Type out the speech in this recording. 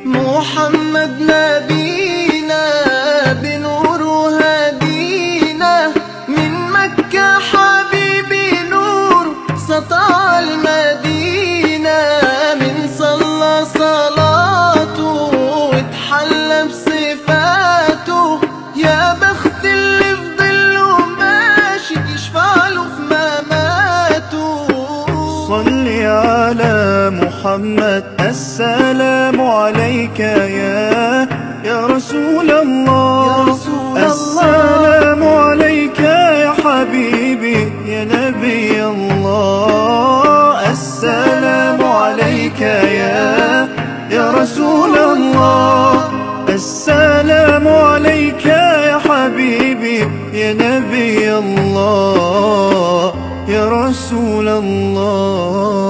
محمد نبينا بنور هدينا من مكة حبيبي نور سطع المدينة من صلى صلاته واتحلى بصفاته يا بخت اللي في ظله ماشي يشفع له في مماته. صلي على محمد السلام عليك يا رسول الله. السلام عليك يا حبيبي يا نبي الله. السلام عليك يا رسول الله. السلام عليك يا حبيبي يا نبي الله يا رسول الله.